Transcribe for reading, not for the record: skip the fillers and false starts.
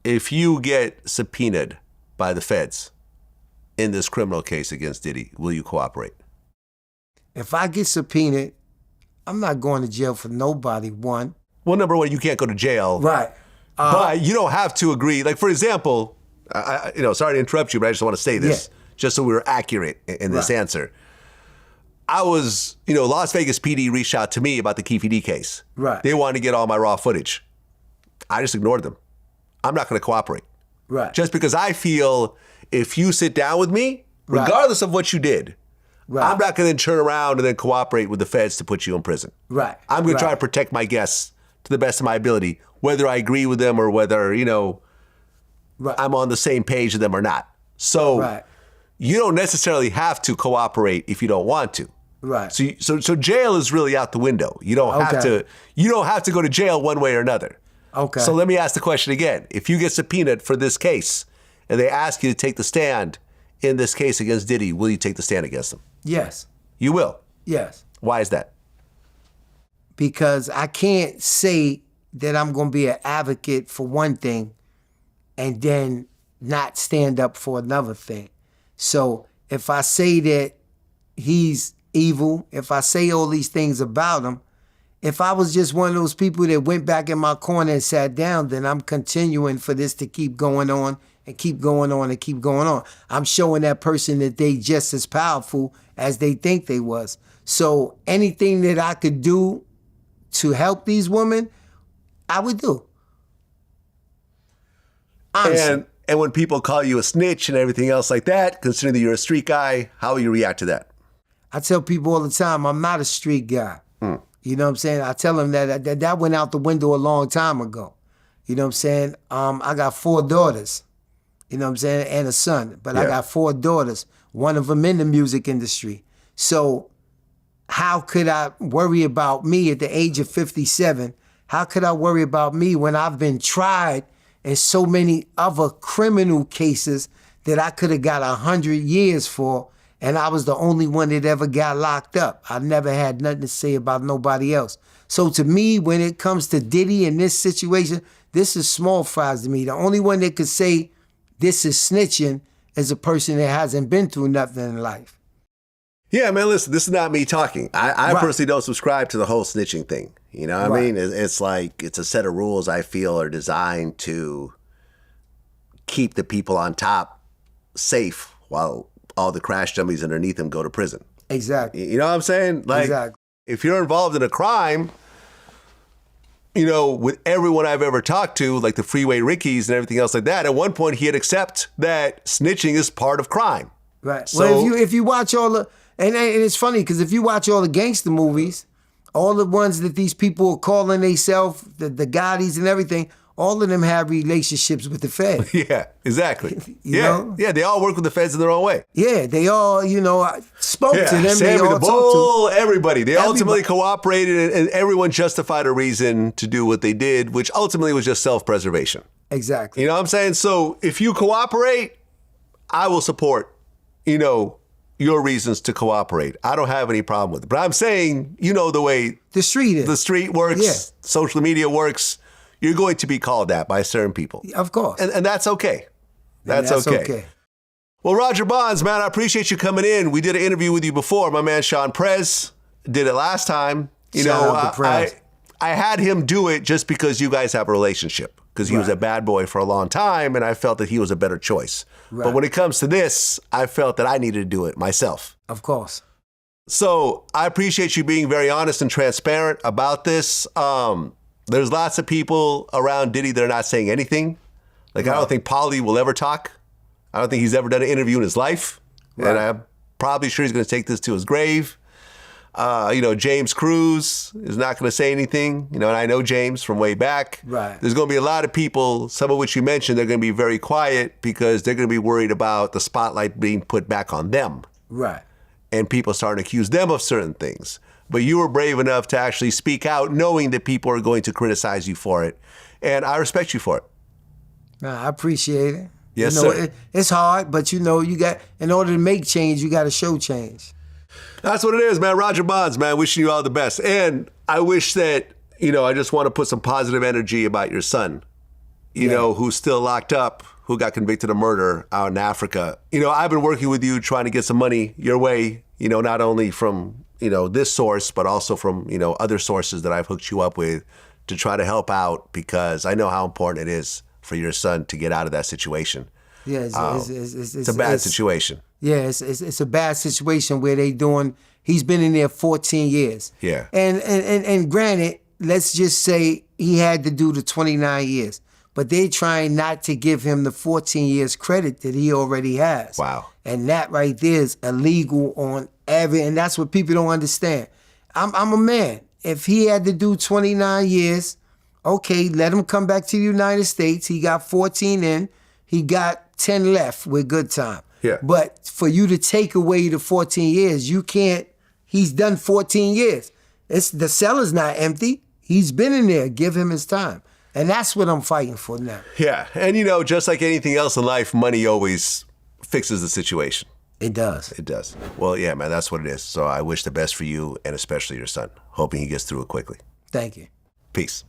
if you get subpoenaed by the feds in this criminal case against Diddy, will you cooperate? If I get subpoenaed, I'm not going to jail for nobody, one. Well, number one, you can't go to jail. Right. But you don't have to agree. Like, for example, sorry to interrupt you, but I just want to say this, just so we were accurate in this answer. I was, Las Vegas PD reached out to me about the Keefe D case. Right. They wanted to get all my raw footage. I just ignored them. I'm not going to cooperate. Right. Just because I feel if you sit down with me, regardless of what you did, I'm not going to turn around and then cooperate with the feds to put you in prison. Right. I'm going to try to protect my guests to the best of my ability, whether I agree with them or whether, I'm on the same page with them or not. So you don't necessarily have to cooperate if you don't want to. Right. So jail is really out the window. You don't have to. You don't have to go to jail one way or another. Okay. So let me ask the question again. If you get subpoenaed for this case and they ask you to take the stand in this case against Diddy, will you take the stand against them? Yes. You will? Yes. Why is that? Because I can't say that I'm going to be an advocate for one thing and then not stand up for another thing. So if I say that he's evil, if I say all these things about him, if I was just one of those people that went back in my corner and sat down, then I'm continuing for this to keep going on and keep going on and keep going on. I'm showing that person that they just as powerful as they think they was. So anything that I could do to help these women, I would do. Honestly. And when people call you a snitch and everything else like that, considering that you're a street guy, how will you react to that? I tell people all the time, I'm not a street guy. You know what I'm saying? I tell them that went out the window a long time ago. You know what I'm saying? I got 4 daughters, you know what I'm saying, and a son. But I got 4 daughters, one of them in the music industry. So how could I worry about me at the age of 57? How could I worry about me when I've been tried in so many other criminal cases that I could have got 100 years for, and I was the only one that ever got locked up? I never had nothing to say about nobody else. So to me, when it comes to Diddy in this situation, this is small fries to me. The only one that could say this is snitching is a person that hasn't been through nothing in life. Yeah, man, listen, this is not me talking. I personally don't subscribe to the whole snitching thing. You know what I mean? It's like, it's a set of rules I feel are designed to keep the people on top safe while all the crash dummies underneath them go to prison. Exactly. You know what I'm saying? Like, if you're involved in a crime, with everyone I've ever talked to, like the Freeway Rickies and everything else like that, at one point he'd accept that snitching is part of crime. Right. So, well, if you watch all the, and it's funny because if you watch all the gangster movies, all the ones that these people are calling themselves, the Gottis and everything, all of them have relationships with the Fed. Yeah, exactly. you know? Yeah, they all work with the Feds in their own way. Yeah, they all, spoke to them. Sammy they all the Bull, talked to everybody. They ultimately cooperated, and everyone justified a reason to do what they did, which ultimately was just self-preservation. Exactly. You know what I'm saying? So if you cooperate, I will support, your reasons to cooperate. I don't have any problem with it. But I'm saying, the way the street works, social media works, you're going to be called that by certain people. Of course. And that's okay. That's okay. Well, Roger Bonds, man, I appreciate you coming in. We did an interview with you before. My man Sean Prez did it last time. I had him do it just because you guys have a relationship, because he was a bad boy for a long time, and I felt that he was a better choice. Right. But when it comes to this, I felt that I needed to do it myself. Of course. So I appreciate you being very honest and transparent about this. There's lots of people around Diddy that are not saying anything. Like, I don't think Pauly will ever talk. I don't think he's ever done an interview in his life. Right. And I'm probably sure he's going to take this to his grave. James Cruz is not going to say anything. And I know James from way back. Right. There's going to be a lot of people, some of which you mentioned, they're going to be very quiet because they're going to be worried about the spotlight being put back on them. Right. And people starting to accuse them of certain things. But you were brave enough to actually speak out knowing that people are going to criticize you for it. And I respect you for it. I appreciate it. Yes, sir. It's hard, but in order to make change, you got to show change. That's what it is, man. Roger Bonds, man, wishing you all the best. And I wish that, I just want to put some positive energy about your son you know, who's still locked up, who got convicted of murder out in Africa. You know, I've been working with you trying to get some money your way, you know, not only from, you know, this source, but also from, you know, other sources that I've hooked you up with to try to help out, because I know how important it is for your son to get out of that situation. Yeah, it's a bad situation. Yeah, it's a bad situation where he's been in there 14 years. Yeah. And granted, let's just say he had to do the 29 years, but they're trying not to give him the 14 years credit that he already has. Wow. And that right there is illegal on and that's what people don't understand. I'm a man. If he had to do 29 years, okay, let him come back to the United States. He got 14 in. He got 10 left with good time. Yeah. But for you to take away the 14 years, you can't. He's done 14 years. The cell is not empty. He's been in there. Give him his time. And that's what I'm fighting for now. Yeah. And, you know, just like anything else in life, money always fixes the situation. It does. It does. Well, yeah, man, that's what it is. So I wish the best for you and especially your son. Hoping he gets through it quickly. Thank you. Peace.